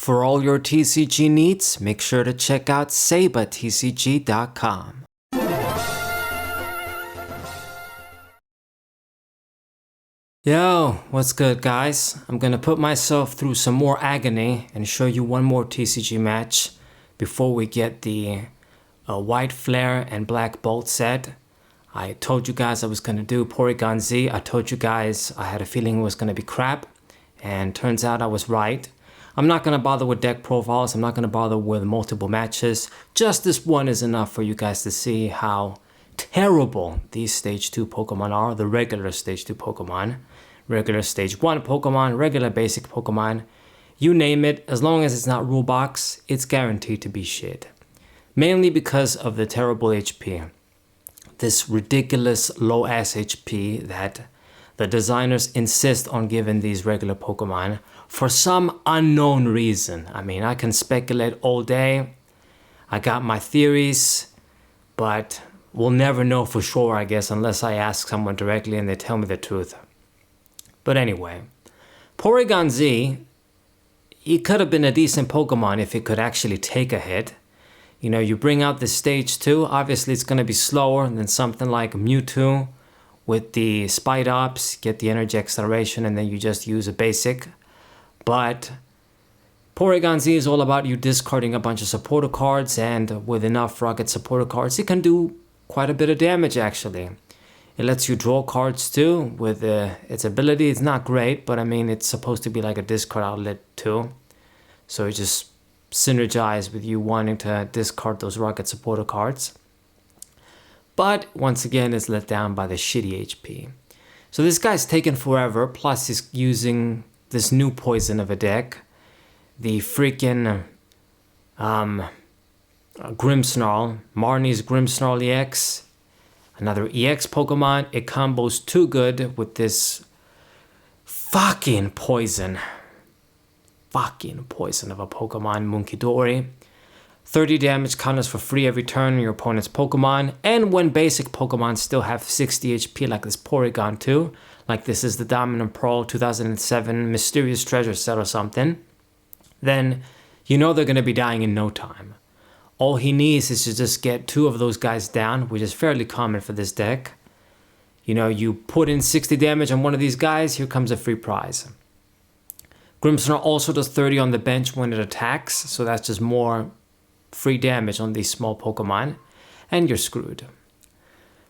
For all your TCG needs, make sure to check out sabatcg.com. Yo, what's good guys? I'm gonna put myself through some more agony and show you one more TCG match before we get the white flare and black bolt set. I told you guys I was gonna do Porygon-Z. I told you guys I had a feeling it was gonna be crap, and turns out I was right. I'm not gonna bother with deck profiles. I'm not gonna bother with multiple matches. Just this one is enough for you guys to see how terrible these stage 2 Pokemon are, the regular stage 2 Pokemon. Regular stage 1 Pokemon, regular basic Pokemon, you name it, as long as it's not rule box, it's guaranteed to be shit. Mainly because of the terrible HP. This ridiculous low ass HP that the designers insist on giving these regular Pokemon for some unknown reason. I mean, I can speculate all day. I got my theories, but we'll never know for sure, I guess, unless I ask someone directly and they tell me the truth. But anyway, Porygon-Z, he could have been a decent Pokemon if it could actually take a hit. You know, you bring out the stage 2, obviously it's going to be slower than something like Mewtwo with the Spite Ops, get the energy acceleration, and then you just use a basic. But Porygon-Z is all about you discarding a bunch of supporter cards, and with enough rocket supporter cards, it can do quite a bit of damage actually. It lets you draw cards too with its ability. It's not great, but I mean, it's supposed to be like a discard outlet too. So it just synergizes with you wanting to discard those rocket supporter cards. But once again, it's let down by the shitty HP. So this guy's taken forever, plus he's using this new poison of a deck. The freaking Grimmsnarl, Marnie's Grimmsnarl EX. Another EX Pokemon. It combos too good with this fucking poison. Fucking poison of a Pokemon, Munkidori. 30 damage counters for free every turn on your opponent's Pokemon. And when basic Pokemon still have 60 HP like this Porygon 2, like this is the Diamond and Pearl 2007 Mysterious Treasure set or something, then you know they're going to be dying in no time. All he needs is to just get 2 of those guys down, which is fairly common for this deck. You know, you put in 60 damage on one of these guys, here comes a free prize. Grimmsnarl also does 30 on the bench when it attacks, so that's just more free damage on these small Pokemon, and you're screwed.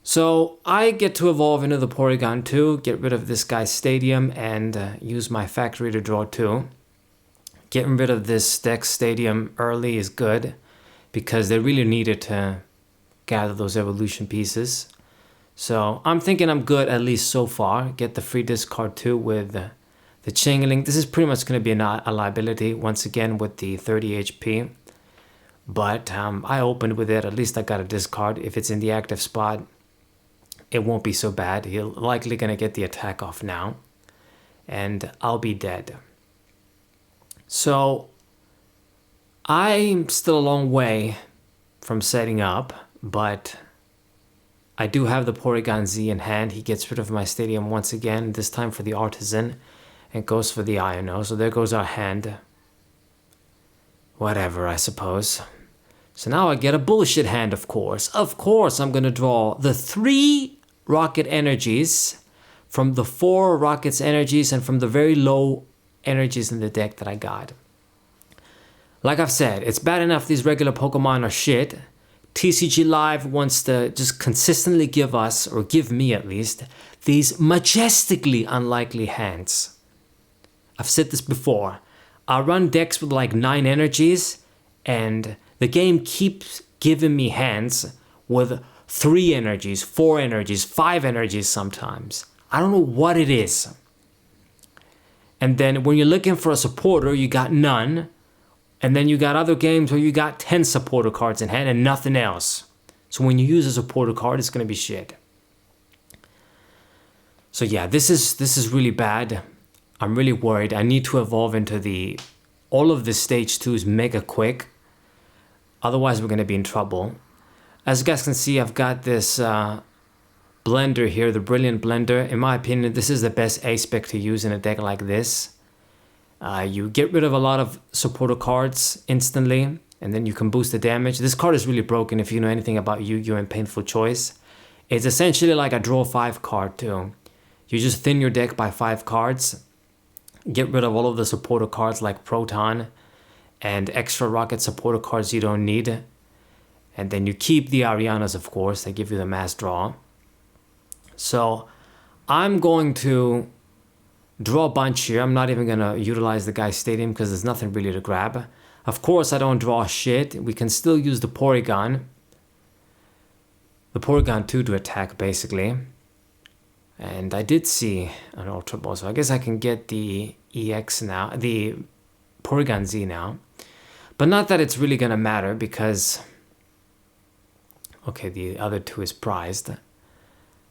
So I get to evolve into the Porygon 2, get rid of this guy's Stadium, and use my factory to draw 2. Getting rid of this deck's Stadium early is good, because they really needed to gather those evolution pieces. So I'm thinking I'm good at least so far. Get the free discard too with the Chingling. This is pretty much going to be a liability once again with the 30 HP. But I opened with it. At least I got a discard. If it's in the active spot, it won't be so bad. He'll likely going to get the attack off now. And I'll be dead. So I'm still a long way from setting up, but I do have the Porygon-Z in hand. He gets rid of my Stadium once again, this time for the Artisan, and goes for the Iono. So there goes our hand. Whatever, I suppose. So now I get a bullshit hand, of course. Of course, I'm going to draw the 3 Rocket Energies from the 4 Rockets Energies and from the very low energies in the deck that I got. Like I've said, it's bad enough these regular Pokemon are shit. TCG Live wants to just consistently give us, or give me at least, these majestically unlikely hands. I've said this before. I run decks with like 9 energies, and the game keeps giving me hands with 3 energies, 4 energies, 5 energies sometimes. I don't know what it is. And then when you're looking for a supporter, you got none. And then you got other games where you got 10 supporter cards in hand and nothing else. So when you use a supporter card, it's going to be shit. So yeah, this is really bad. I'm really worried. I need to evolve into all of the stage 2s mega quick. Otherwise, we're going to be in trouble. As you guys can see, I've got this blender here, the Brilliant Blender. In my opinion, this is the best A-Spec to use in a deck like this. You get rid of a lot of supporter cards instantly, and then you can boost the damage. This card is really broken if you know anything about Yu-Gi-Oh! And Painful Choice. It's essentially like a draw 5 card too. You just thin your deck by 5 cards, get rid of all of the supporter cards like Proton and extra rocket supporter cards you don't need. And then you keep the Arianas, of course, they give you the mass draw. So I'm going to draw a bunch here. I'm not even going to utilize the guy's stadium because there's nothing really to grab. Of course, I don't draw shit. We can still use the Porygon. The Porygon 2 to attack, basically. And I did see an Ultra Ball, so I guess I can get the EX now, the Porygon-Z now. But not that it's really going to matter because... Okay, the other 2 is prized.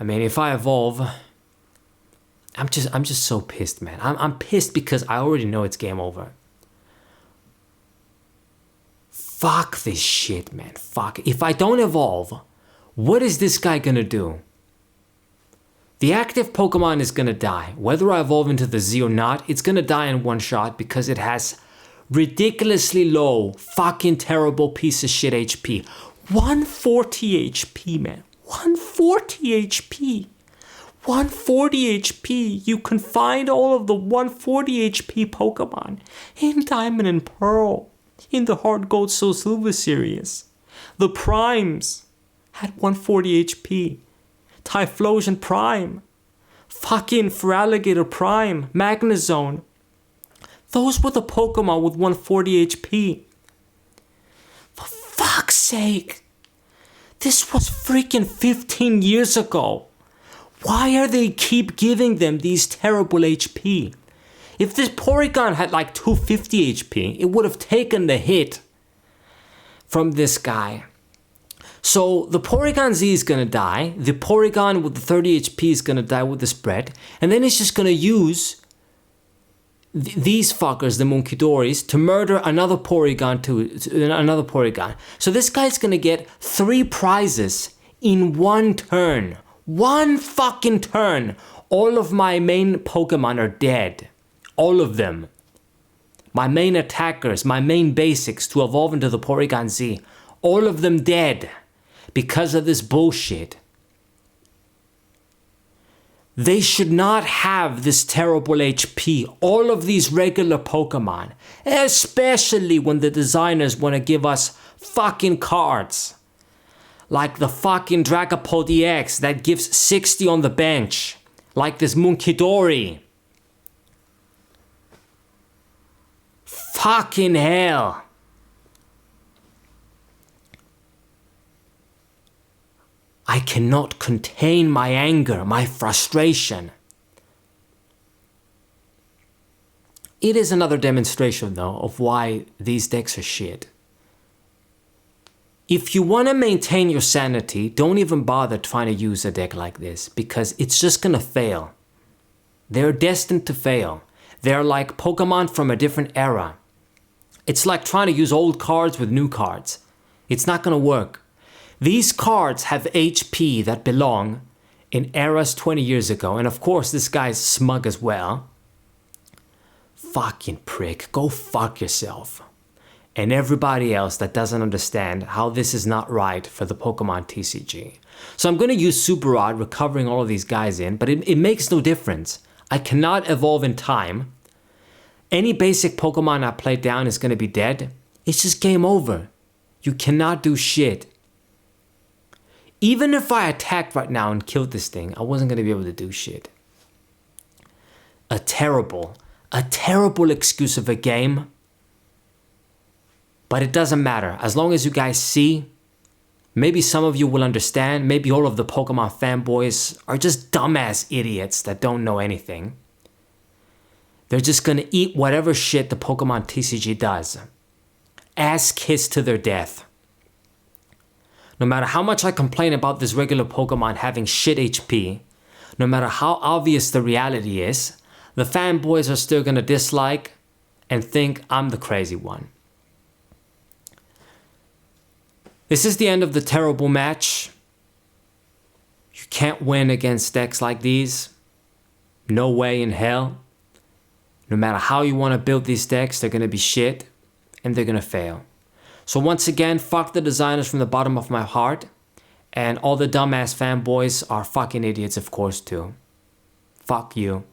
I mean, if I evolve... I'm just so pissed, man. I'm pissed because I already know it's game over. Fuck this shit, man. Fuck. If I don't evolve, what is this guy gonna do? The active Pokemon is gonna die. Whether I evolve into the Z or not, it's gonna die in one shot because it has ridiculously low, fucking terrible piece of shit HP. 140 HP, man. 140 HP. 140 HP. You can find all of the 140 HP Pokemon in Diamond and Pearl, in the Heart Gold Soul Silver series. The Primes had 140 HP. Typhlosion Prime. Fucking Feraligatr Prime. Magnezone. Those were the Pokemon with 140 HP. For fuck's sake. This was freaking 15 years ago. Why are they keep giving them these terrible HP? If this Porygon had like 250 HP, it would have taken the hit from this guy. So the Porygon-Z is gonna die. The Porygon with the 30 HP is gonna die with the spread. And then it's just gonna use these fuckers, the Munkidoris, to murder another Porygon another Porygon. So this guy's gonna get 3 prizes in one turn. One fucking turn. All of my main Pokemon are dead. All of them. My main attackers, my main basics to evolve into the Porygon-Z. All of them dead. Because of this bullshit. They should not have this terrible HP. All of these regular Pokemon. Especially when the designers want to give us fucking cards. Like the fucking Dragapult EX that gives 60 on the bench. Like this Munkidori. Fucking hell. I cannot contain my anger, my frustration. It is another demonstration, though, of why these decks are shit. If you want to maintain your sanity, don't even bother trying to use a deck like this, because it's just gonna fail. They're destined to fail. They're like Pokemon from a different era. It's like trying to use old cards with new cards. It's not gonna work. These cards have HP that belong in eras 20 years ago, and of course this guy's smug as well. Fucking prick, go fuck yourself. And everybody else that doesn't understand how this is not right for the Pokemon TCG. So I'm going to use Super Rod, recovering all of these guys in, but it makes no difference. I cannot evolve in time. Any basic Pokemon I play down is going to be dead. It's just game over. You cannot do shit. Even if I attacked right now and killed this thing, I wasn't going to be able to do shit. A terrible excuse of a game. But it doesn't matter. As long as you guys see, maybe some of you will understand. Maybe all of the Pokemon fanboys are just dumbass idiots that don't know anything. They're just gonna eat whatever shit the Pokemon TCG does. Ass kiss to their death. No matter how much I complain about this regular Pokemon having shit HP, no matter how obvious the reality is, the fanboys are still gonna dislike and think I'm the crazy one. This is the end of the terrible match. You can't win against decks like these. No way in hell. No matter how you want to build these decks, they're going to be shit and they're going to fail. So once again, fuck the designers from the bottom of my heart. And all the dumbass fanboys are fucking idiots, of course, too. Fuck you.